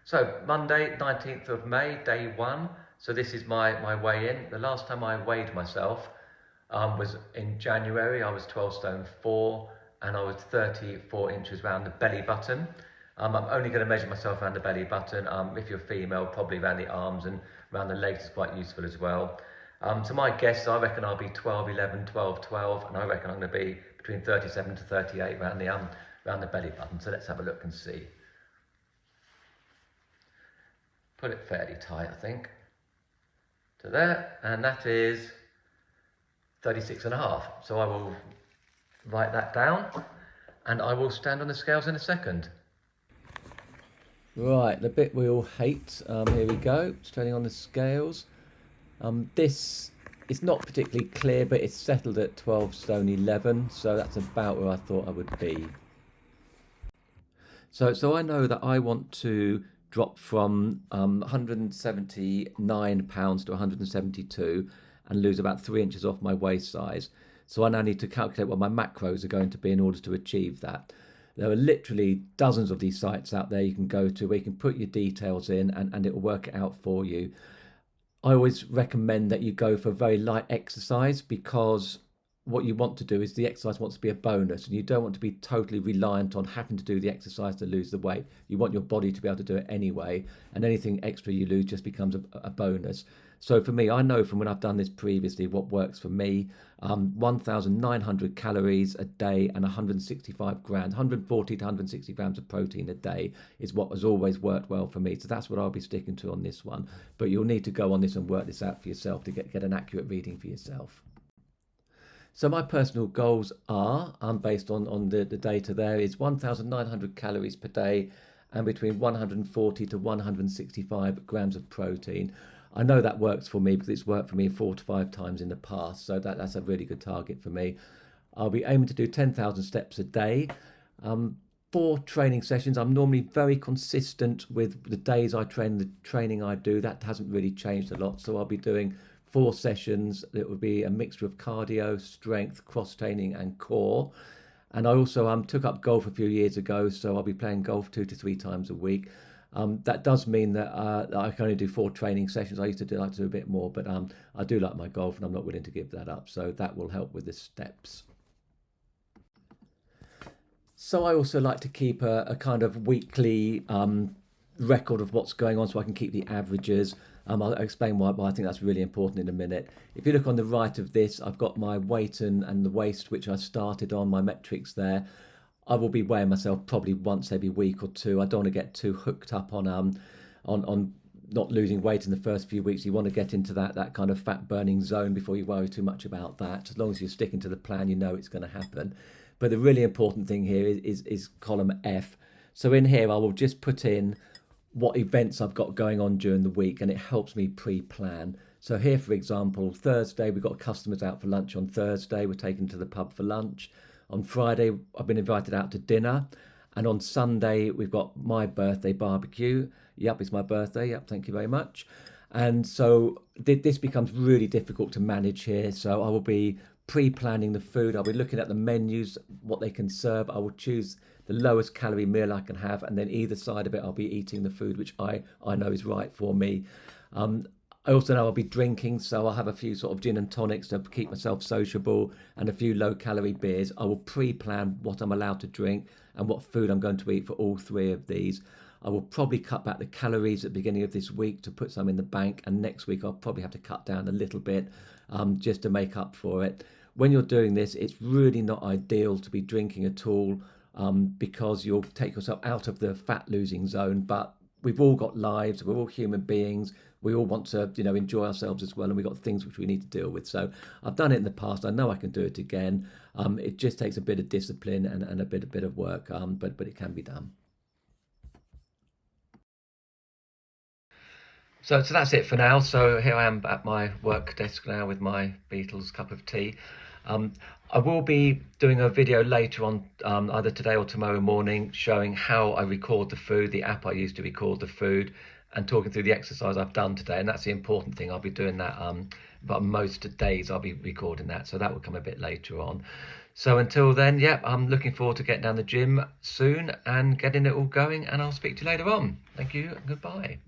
So Monday, 19th of May, day one. So this is my weigh-in. The last time I weighed myself was in January. I was 12 stone 4 and I was 34 inches around the belly button. I'm only going to measure myself around the belly button. If you're female, probably around the arms and around the legs is quite useful as well. So my guess, I reckon I'll be 12, 11, 12, 12, and I reckon I'm going to be between 37 to 38 around the belly button. So let's have a look and see. Put it fairly tight, I think, to there, and that is 36.5. So I will write that down and I will stand on the scales in a second. Right, the bit we all hate. Here we go, standing on the scales. This is not particularly clear, but it's settled at 12 stone 11, so that's about where I thought I would be. So I know that I want to drop from 179 pounds to 172 and lose about 3 inches off my waist size. So I now need to calculate what my macros are going to be in order to achieve that. There are literally dozens of these sites out there you can go to where you can put your details in and it will work it out for you. I always recommend that you go for very light exercise, because what you want to do is the exercise wants to be a bonus, and you don't want to be totally reliant on having to do the exercise to lose the weight. You want your body to be able to do it anyway, and anything extra you lose just becomes a bonus. So for me, I know from when I've done this previously what works for me. 1,900 calories a day and 165 grams, 140 to 160 grams of protein a day is what has always worked well for me. So that's what I'll be sticking to on this one. But you'll need to go on this and work this out for yourself to get an accurate reading for yourself. So my personal goals are, based on the data there, is 1,900 calories per day and between 140 to 165 grams of protein. I know that works for me because it's worked for me 4 to 5 times in the past, so that's a really good target for me. I'll be aiming to do 10,000 steps a day. 4 training sessions. I'm normally very consistent with the days I train, the training I do. That hasn't really changed a lot, so I'll be doing 4 sessions. It would be a mixture of cardio, strength, cross training and core. And I also took up golf a few years ago, so I'll be playing golf 2 to 3 times a week. That does mean that I can only do 4 training sessions. I used to like to do a bit more, but I do like my golf and I'm not willing to give that up. So that will help with the steps. So I also like to keep a kind of weekly record of what's going on so I can keep the averages. I'll explain why I think that's really important in a minute. If you look on the right of this, I've got my weight and the waist, which I started on, my metrics there. I will be weighing myself probably once every week or two. I don't want to get too hooked up on not losing weight in the first few weeks. You want to get into that kind of fat burning zone before you worry too much about that. As long as you're sticking to the plan, you know it's going to happen. But the really important thing here is column F. So in here, I will just put in what events I've got going on during the week, and it helps me pre-plan. So here, for example, Thursday, we've got customers out for lunch on Thursday. We're taken to the pub for lunch. On Friday, I've been invited out to dinner. And on Sunday, we've got my birthday barbecue. Yep, it's my birthday. Yep, thank you very much. And so this becomes really difficult to manage here. So I will be pre-planning the food. I'll be looking at the menus, what they can serve. I will choose the lowest calorie meal I can have. And then either side of it, I'll be eating the food which I know is right for me. I also know I'll be drinking, so I'll have a few sort of gin and tonics to keep myself sociable and a few low-calorie beers. I will pre-plan what I'm allowed to drink and what food I'm going to eat for all 3 of these. I will probably cut back the calories at the beginning of this week to put some in the bank, and next week I'll probably have to cut down a little bit just to make up for it. When you're doing this, it's really not ideal to be drinking at all because you'll take yourself out of the fat-losing zone, but we've all got lives, we're all human beings, we all want to, enjoy ourselves as well, and we've got things which we need to deal with. So I've done it in the past, I know I can do it again. It just takes a bit of discipline and a bit of work, but it can be done. So that's it for now. So here I am at my work desk now with my Beatles cup of tea. I will be doing a video later on, either today or tomorrow morning, showing how I record the food, the app I use to record the food, and talking through the exercise I've done today, and that's the important thing. I'll be doing that, but most days I'll be recording that, so that will come a bit later on. So until then, yeah, I'm looking forward to getting down the gym soon and getting it all going, and I'll speak to you later on. Thank you and goodbye.